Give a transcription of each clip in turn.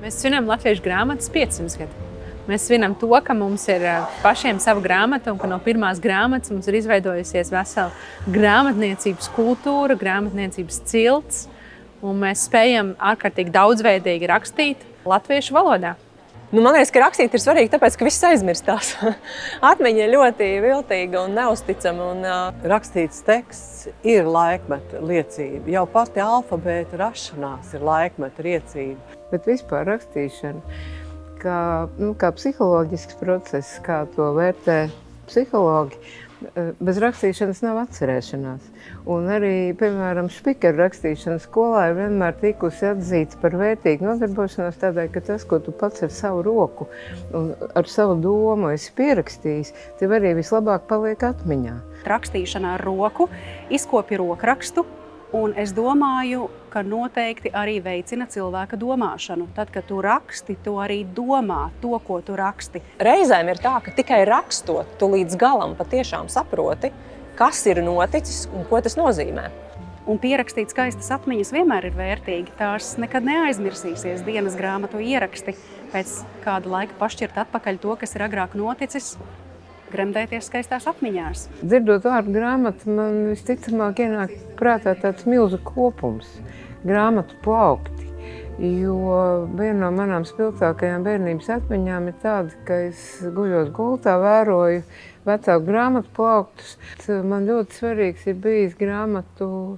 Mēs svinam Latviešu grāmatas 500 gadu. Mēs svinam to, ka mums ir pašiem sava grāmata un ka no pirmās grāmatas mums ir izveidojusies vesela grāmatniecības kultūra, grāmatniecības cilts, un mēs spējam ārkārtīgi daudzveidīgi rakstīt latviešu valodā. Man liekas, ka rakstīt ir svarīgi, tāpēc, ka viss aizmirstās. Atmiņa ir ļoti viltīga un neusticama. Rakstīts teksts ir laikmeta liecība. Jau pati alfabēta rašanās ir laikmeta liecība. Bet vispār rakstīšana, kā psiholoģisks process, kā to vērtē psihologi, bez rakstīšanas nav atcerēšanās. Un arī, piemēram, špikeru rakstīšana skolā ir vienmēr tikusi atzīts par vērtīgu nodarbošanos tādēļ, ka tas, ko tu pats ar savu roku un ar savu domu esi pierakstījis, tev arī vislabāk paliek atmiņā. Rakstīšana ar roku izkopja rokrakstu, un es domāju, ka noteikti arī veicina cilvēka domāšanu. Tad, kad tu raksti, tu arī domā to, ko tu raksti. Reizēm ir tā, ka tikai rakstot, tu līdz galam patiešām saproti, kas ir noticis un ko tas nozīmē. Un pierakstīt skaistas atmiņas vienmēr ir vērtīgi. Tās nekad neaizmirsīsies dienas grāmatu ieraksti. Pēc kāda laika pašķirt atpakaļ to, kas ir agrāk noticis, gremdēties skaistās atmiņās. Dzirdot vārdu grāmata, man visticamāk ienāk prātā tāds milzu kopums, grāmatu plaukti. Jo viena no manām spilgtākajām bērnības atmiņām ir tāda, ka es guļot gultā vēroju vecāku grāmatu plauktus. Man ļoti svarīgs ir bijis grāmatu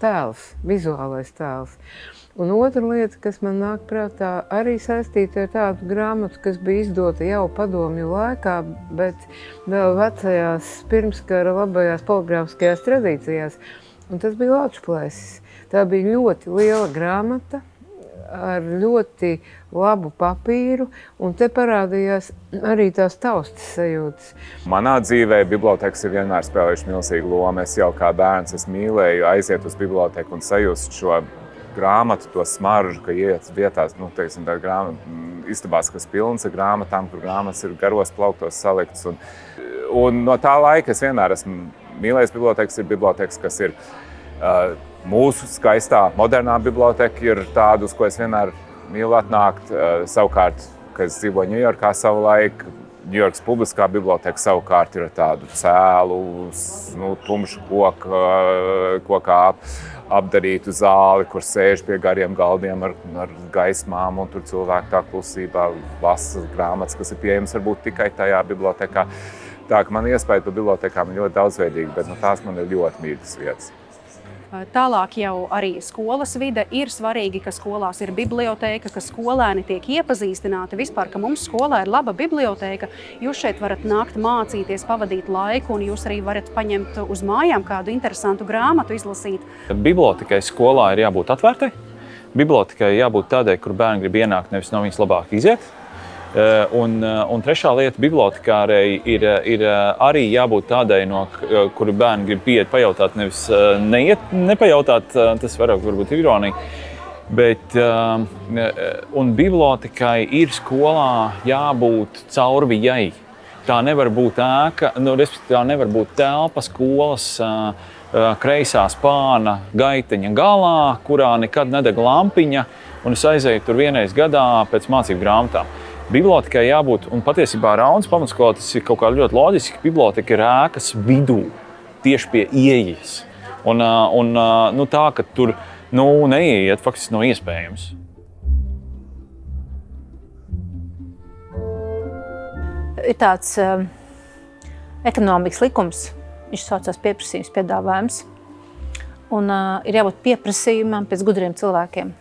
tēls, vizuālais tēls. Un otra lieta, kas man nāk prātā, arī saistīta ar tādu grāmatu, kas bija izdota jau padomju laikā, bet vēl vecajās pirmskara labajās poligrāfiskajās tradīcijās. Un tas bija Laučplēsis. Tā bija ļoti liela grāmata ar ļoti labu papīru, un te parādījās arī tās taustas sajūtas. Manā dzīvē bibliotēkas ir vienmēr spēlējuši milzīgu lomu. Es jau kā bērns mīlēju aiziet uz bibliotēku un sajust šo grāmatu, to smaržu, ka iet vietās, teiksim, tā istabās, kas pilns ar grāmatām, kur grāmatas ir garos plauktos salikts. Un no tā laika es vienmēr esmu mīlējis bibliotēkas, ir bibliotēkas, kas ir mūsu skaistā, modernā biblioteka, ir tāda, uz ko es vienmēr mīlu atnākt. Savukārt, kad es dzīvoju Ņujorkā savu laiku, Ņujorkas publiskā biblioteka savukārt ir tādu cēlu, tumšu kokā apdarītu zāli, kur sēž pie gariem galdiem ar gaismām, un tur cilvēki tā klusībā lasa grāmatas, kas ir pieejamas varbūt tikai tajā bibliotekā. Tā ka man iespēja par bibliotekām ir ļoti daudzveidīga, bet tās man ir ļoti mīļas vietas. Tālāk jau arī skolas vide ir svarīgi, ka skolās ir biblioteka, ka skolēni tiek iepazīstināti vispār, ka mums skolā ir laba biblioteka. Jūs šeit varat nākt mācīties, pavadīt laiku, un jūs arī varat paņemt uz mājām kādu interesantu grāmatu izlasīt. Bibliotekai skolā ir jābūt atvērtai. Bibliotekai jābūt tādai, kur bērni grib ienākt, nevis no viņas labāk iziet. Un trešā lieta bibliotekārei ir arī jābūt tādai, no kuru bērni grib pieiet pajautāt, nevis nepajautāt, tas varbūt ir ironija. Bet un bibliotekai ir skolā jābūt caurvijai. Tā nevar būt ēka, respektīvi tā nevar būt telpa skolas kreisā spāna gaiteņa galā, kurā nekad nedeg lampiņa, un es aizēju tur vienreiz gadā pēc mācību grāmatām. Bibliotekai jābūt, un patiesībā Raunas pamatskolā tas ir kaut kā ļoti loģiski, ka biblioteka ir ēkas vidū, tieši pie ieejas. Un tā, ka tur neieiet, faktiski nav iespējams. Ir tāds ekonomikas likums, viņš saucās pieprasījums, piedāvājums, un ir jābūt pieprasījumam pēc gudriem cilvēkiem.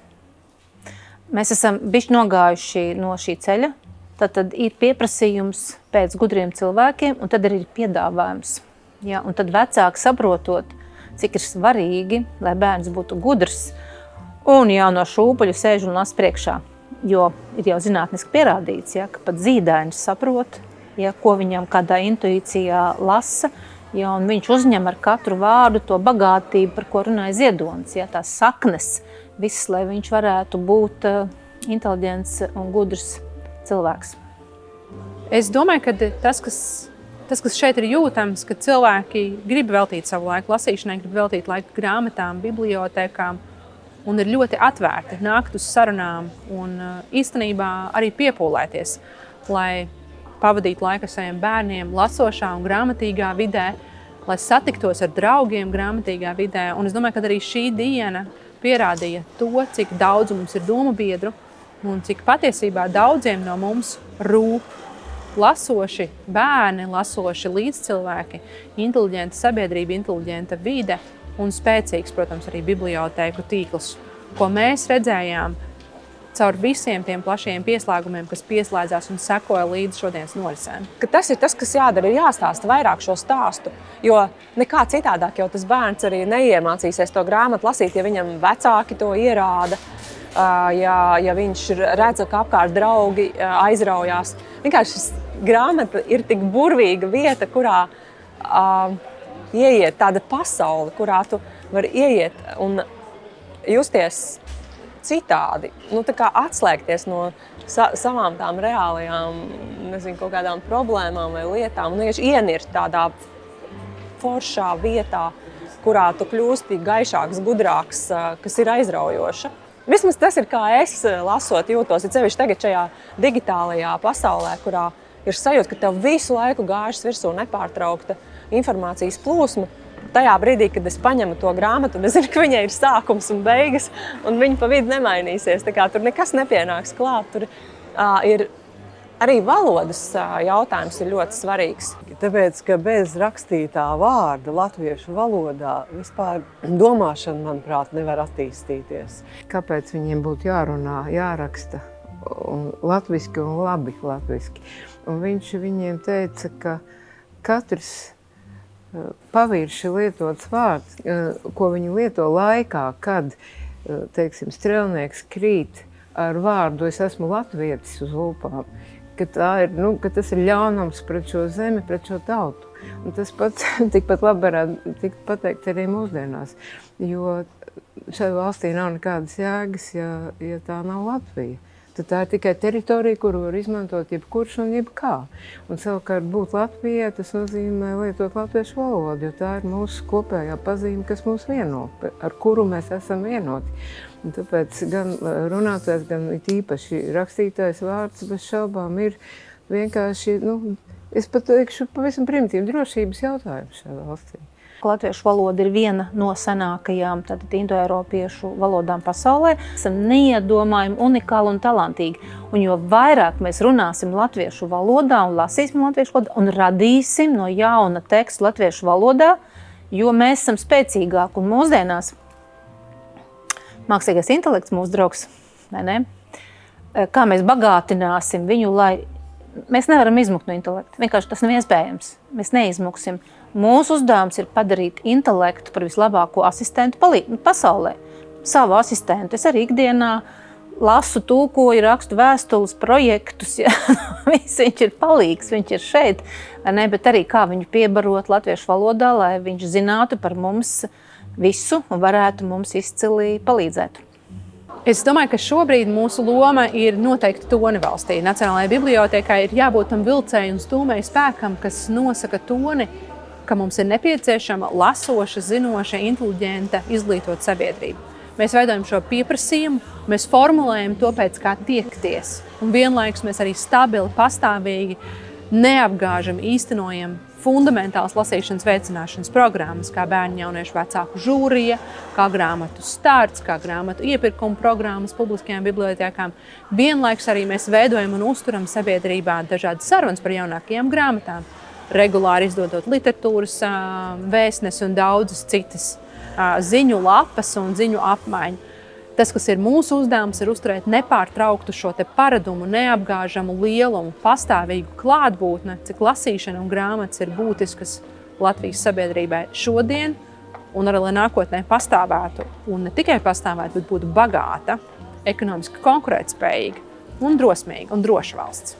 Mēs esam bišķi nogājuši no šī ceļa, tad ir pieprasījums pēc gudriem cilvēkiem, un tad arī ir piedāvājums. Ja, un tad vecāki saprotot, cik ir svarīgi, lai bērns būtu gudrs un jau no šūpuļu sēž un las priekšā. Jo ir jau zinātniski pierādīts, ja, ka pat zīdainis saprot, ja, ko viņam kādā intuīcijā lasa, ja, un viņš uzņem ar katru vārdu to bagātību, par ko runāja Ziedonis, ja, tās saknes, viss, lai viņš varētu būt inteliģents un gudrs cilvēks. Es domāju, ka tas, kas šeit ir jūtams, ka cilvēki grib veltīt savu laiku lasīšanai, grib veltīt laiku grāmatām, bibliotēkām, un ir ļoti atvērti nākt uz sarunām un īstenībā arī piepūlēties, lai pavadītu laiku ar saviem bērniem lasošā un grāmatīgā vidē, lai satiktos ar draugiem grāmatīgā vidē. Un es domāju, ka arī šī diena pierādīja to, cik daudz mums ir domu biedru un cik patiesībā daudziem no mums rūp lasoši bērni, lasoši līdzcilvēki, inteliģenta sabiedrība, inteliģenta vide un spēcīgs, protams, arī bibliotēku tīkls, ko mēs redzējām caur visiem tiem plašajiem pieslēgumiem, kas pieslēdzās un sekoja līdz šodienas norisēm. Tas ir tas, kas jādara, ir jāstāsta vairāk šo stāstu, jo nekā citādāk jau tas bērns arī neiemācīsies to grāmatu lasīt, ja viņam vecāki to ierāda, ja viņš redz, ka apkārt draugi aizraujās. Vienkārši šis grāmata ir tik burvīga vieta, kurā ieiet tāda pasaule, kurā tu vari ieiet un justies citādi, tā kā atslēgties no savām tām reālajām, nezinu, kaut kādām problēmām vai lietām un vienkārši ienirt tādā foršā vietā, kurā tu kļūsti gaišāks, gudrāks, kas ir aizraujoša. Vismaz tas ir, kā es lasot jūtos, ir sevišķi tagad šajā digitālajā pasaulē, kurā ir sajūta, ka tev visu laiku gāžas virsū nepārtraukta informācijas plūsma. Tajā brīdī, kad es paņemu to grāmatu, es zinu, ka viņai ir sākums un beigas, un viņa pa vidu nemainīsies. Tā kā tur nekas nepienāks klāt. Tur ir arī valodas jautājums ir ļoti svarīgs. Tāpēc, ka bez rakstītā vārda latviešu valodā vispār domāšana, manuprāt, nevar attīstīties. Kāpēc viņiem būtu jārunā, jāraksta latviski un labi latviski? Un viņš viņiem teica, ka katrs pavirši lietots vārds, ko viņi lieto laikā, kad, teiksim, strelnieks krīt ar vārdu "es esmu latvietis" uz lūpām, ka tas ir ļaunums pret šo zemi, pret šo tautu. Un tas pats tikpat labi varētu tikt pateikt arī mūsdienās, jo šai valstī nav nekādas jēgas, ja tā nav Latvija. Tad tā ir tikai teritorija, kuru var izmantot jebkurš un jebkā. Un savukārt būt Latvijai, tas nozīmē lietot latviešu valodu, jo tā ir mūsu kopējā pazīme, kas mūs vieno, ar kuru mēs esam vienoti. Un tāpēc gan runātājs, gan īpaši rakstītājs vārds bez šaubām ir vienkārši, es pat teikšu, pavisam primitīvi drošības jautājums šajā valstī. Latviešu valoda ir viena no senākajām indoeiropiešu valodām pasaulē. Esam neiedomājami, unikāli un talantīgi. Un jo vairāk mēs runāsim latviešu valodā un lasīsim latviešu valodā un radīsim no jauna tekstu latviešu valodā, jo mēs esam spēcīgāki. Un mūsdienās mākslīgais intelekts, mūsu draugs, vai ne? Kā mēs bagātināsim viņu, lai mēs nevaram izmukt no intelekta. Vienkārši tas nav iespējams. Mēs neizmuksim. Mūsu uzdevums ir padarīt intelektu par vislabāko asistentu pasaulē. Savu asistentu. Es arī ikdienā lasu, tulkoju, rakstu vēstules, projektus. Ja? Viņš ir palīgs, viņš ir šeit. Ne? Bet arī kā viņu piebarot latviešu valodā, lai viņš zinātu par mums visu un varētu mums izcili palīdzēt. Es domāju, ka šobrīd mūsu loma ir noteikti toni valstī. Nacionālajai bibliotēkai ir jābūt tam vilcēju un stūmēju spēkam, kas nosaka toni, ka mums ir nepieciešama lasoša, zinoša, inteliģenta, izglītota sabiedrība. Mēs veidojam šo pieprasījumu, mēs formulējam to pēc kā tiekties. Un vienlaikus mēs arī stabili, pastāvīgi, neapgāžam, īstenojam fundamentāls lasīšanas veicināšanas programmas, kā bērnu jauniešu vecāku žūrija, kā grāmatu starts, kā grāmatu iepirkuma programmas publiskajām bibliotēkām. Vienlaikus arī mēs veidojam un uzturam sabiedrībā dažādas sarunas par jaunākajām grāmatām, regulāri izdodot literatūras vēstnesi un daudzas citas ziņu lapas un ziņu apmaiņu. Tas, kas ir mūsu uzdevums, ir uzturēt nepārtrauktu šo te paradumu, neapgāžamu lielumu, pastāvīgu klātbūtni, cik lasīšana un grāmatas ir būtiskas Latvijas sabiedrībai šodien un arī, lai nākotnē pastāvētu, un ne tikai pastāvētu, bet būtu bagāta, ekonomiski konkurētspējīga un drosmīga un droša valsts.